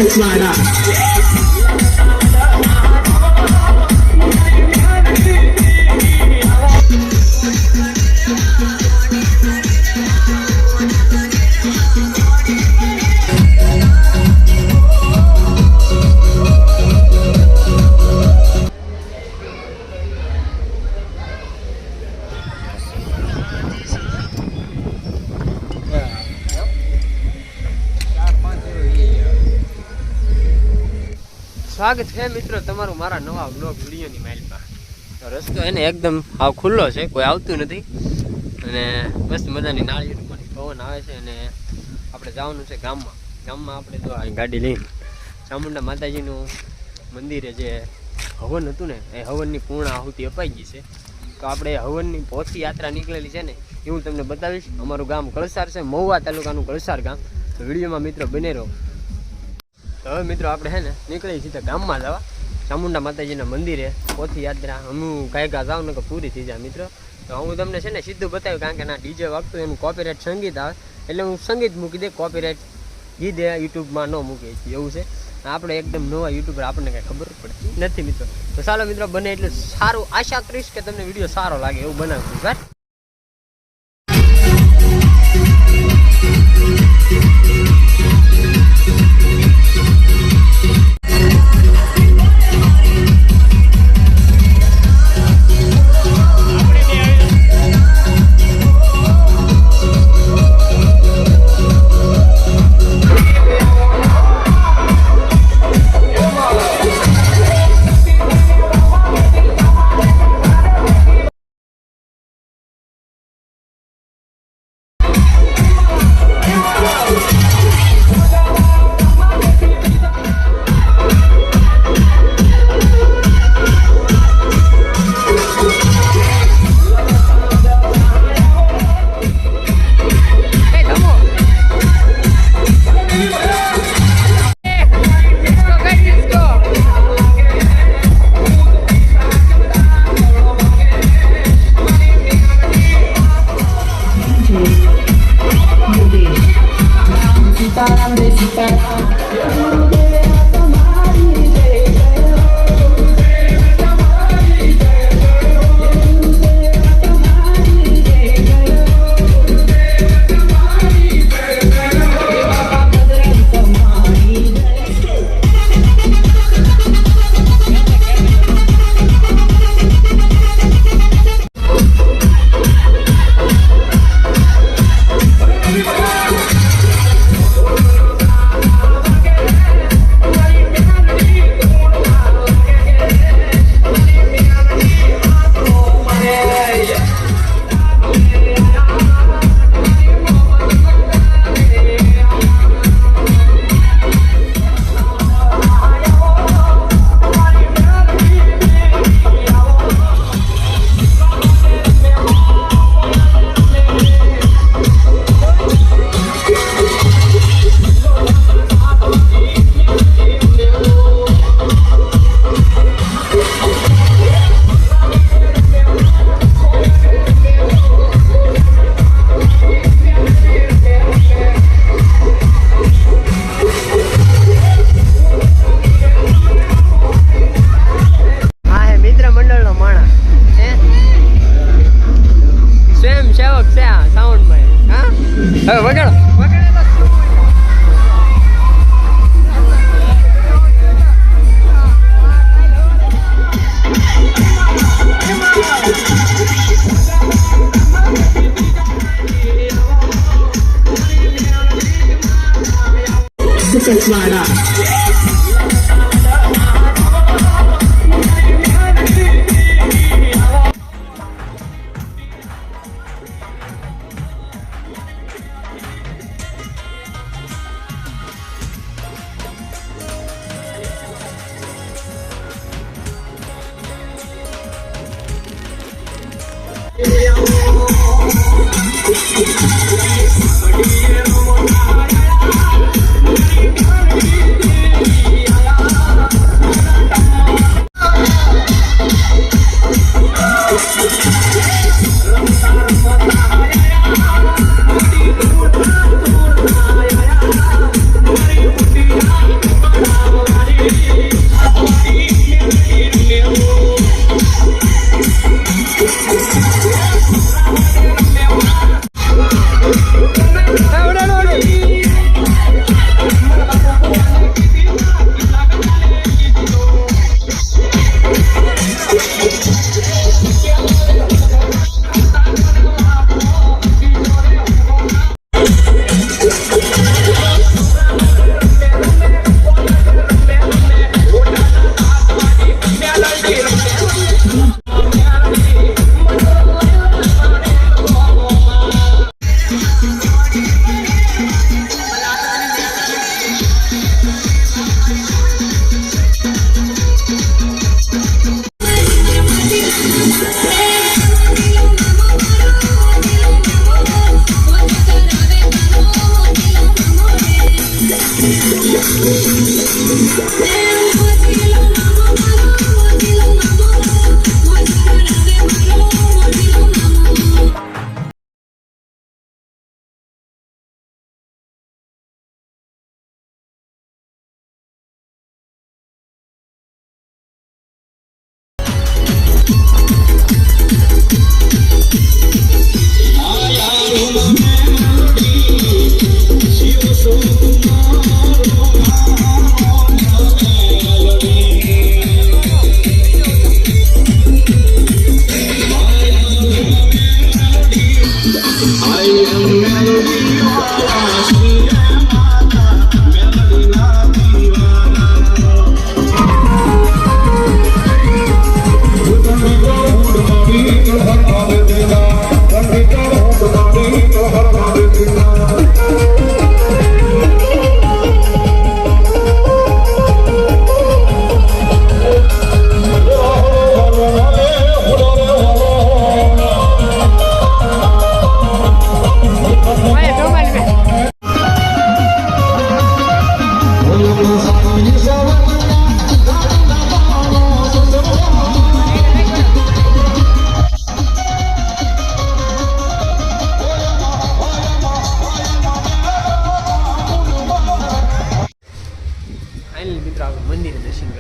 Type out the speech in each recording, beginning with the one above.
સચવાડા સ્વાગત છે મિત્રો તમારું મારા નવા બ્લોગ વિડીયોની માઇલમાં. તો રસ્તો એને એકદમ હાવ ખુલ્લો છે, કોઈ આવતું નથી અને મસ્ત મજાની નાળિયેર પવન આવે છે. અને આપણે જવાનું છે ગામમાં આપણે તો અહીં ગાડી લઈને ચામુંડા માતાજીનું મંદિરે જે હવન હતું ને એ હવનની પૂર્ણ આહુતિ અપાઈ ગઈ છે. તો આપણે હવનની પોથી યાત્રા નીકળેલી છે ને એ હું તમને બતાવીશ. અમારું ગામ કળસાર છે, મહુવા તાલુકાનું કળસાર ગામ. તો વિડીયોમાં મિત્રો બને રહો. તો હવે મિત્રો આપણે છે ને નીકળી સીધા ગામમાં જવા ચામુંડા માતાજીના મંદિરે પોથી યાત્રા. હું ગાયકા જાઉં ને કે પૂરી થઈ જાય મિત્રો. તો હું તમને છે ને સીધું બતાવ્યું, કારણ કે ના ડીજે વાગતું એનું કોપીરાઇટ સંગીત આવે એટલે હું સંગીત મૂકી દે, કોપીરાઇટ ગીત યુટ્યુબમાં ન મૂકી એવું છે. આપણે એકદમ નવા યુટ્યુબર, આપણને કંઈ ખબર પડતી નથી મિત્રો. તો ચાલો મિત્રો બને એટલું સારું, આશા કરીશ કે તમને વિડીયો સારો લાગે એવું બનાવશું બરાબર. સચવાડા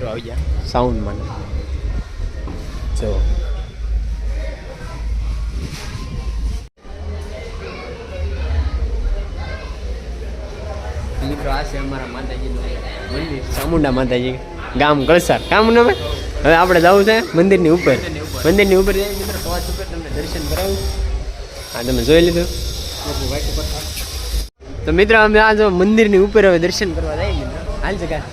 મિત્રો આવી ગયા સાઉન્ડમાં જો મિત્રો આ છે અમારા માતાજીનું મંદિર ચામુંડા માતાજી ગામ કળસાર કામ નામે હવે આપણે જવું છે મંદિરની ઉપર જઈએ મિત્રો ટોચ ઉપર તમને દર્શન કરાવું હા તમે જોઈ લીધું તો મિત્રો અમે આ જો મંદિરની ઉપર હવે દર્શન કરવા જઈએ મિત્રો હાલ જગા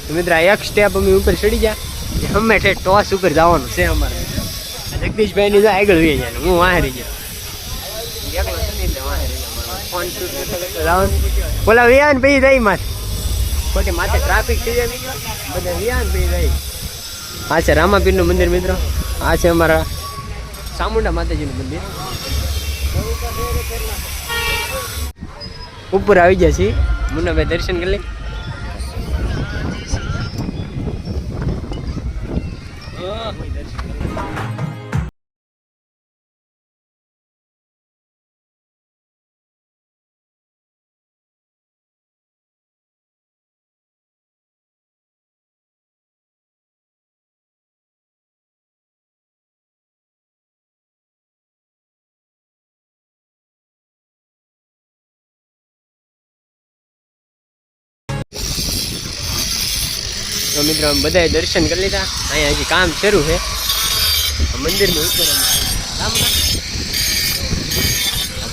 મિત્ર એક સ્ટેપ અમે ઉપર ચડી ગયા અમે ટોસ ઉપર જવાનું છે અમારે જગદીશભાઈ ની આગળ વી જાય હું વાહ રહી ગયો બોલા વિયાન ભાઈ જઈ માથે ખોટી માથે ટ્રાફિક થઈ જાય બધા વિયાન ભાઈ જઈ આ છે રામાપીરનું મંદિર મિત્રો આ છે અમારા ચામુંડા માતાજીનું મંદિર ઉપર આવી ગયા છીએ મુન્નાભાઈ દર્શન કરી લે તો મિત્રો અમે બધાએ દર્શન કરી લીધા અહીંયા હજી કામ શરૂ છે મંદિરની ઉપર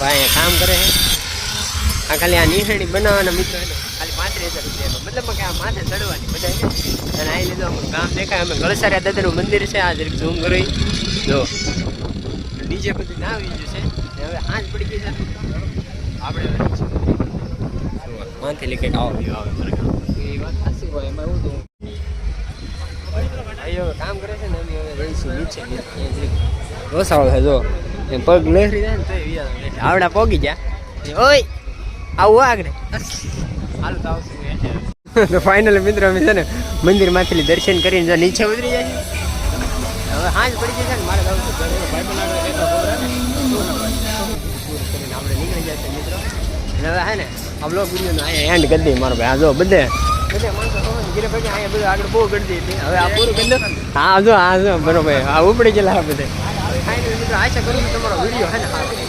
અહીંયા કામ કરે છે આ ખાલી આ નિશાની બનાવવાના મિત્રો ખાલી 35,000 રૂપિયા મતલબ કે આ માથે ચડવાની બધા અને અહીં લીધો કામ દેખાય અમે ગળસારિયા દાદાનું મંદિર છે આ જરીક ઝૂમ કરી જો નીચે બધું ના આવી ગયું છે હવે આજ પડી ગઈ છે આપણે માથે લીધે આવો આવે એ વાત સાચી હોય એમાં એવું તો કામ કરે છે ને અમે હવે રહીશું નીચે રોસાળો છે જો એમ પગ લહેરી જાય ને તો આવડા પોગી ગયા ઓય આવું આગળ હાલ તો આવશું તો ફાઇનલ મિત્રો અમે છે ને મંદિરમાંથી દર્શન કરીને જો નીચે ઉતરી જાય હવે હાજ પડી જાય છે ને મારે આપણે નીકળી જાય છે મિત્રો હવે હે ને આ બ્લોગ વિડીયોનો અહીંયા એન્ડ કરી દઈએ મારો ભાઈ આ જો બધે માણસો ગીરે પછી અહીંયા બધું આગળ બહુ ગળદી હતી હવે આ પૂરું કરી દો હા જો બરોબર આ ઉપડી ગયેલા બધે ફાઇનલ મિત્રો આશા કરું છું તમારો વિડીયો હે ને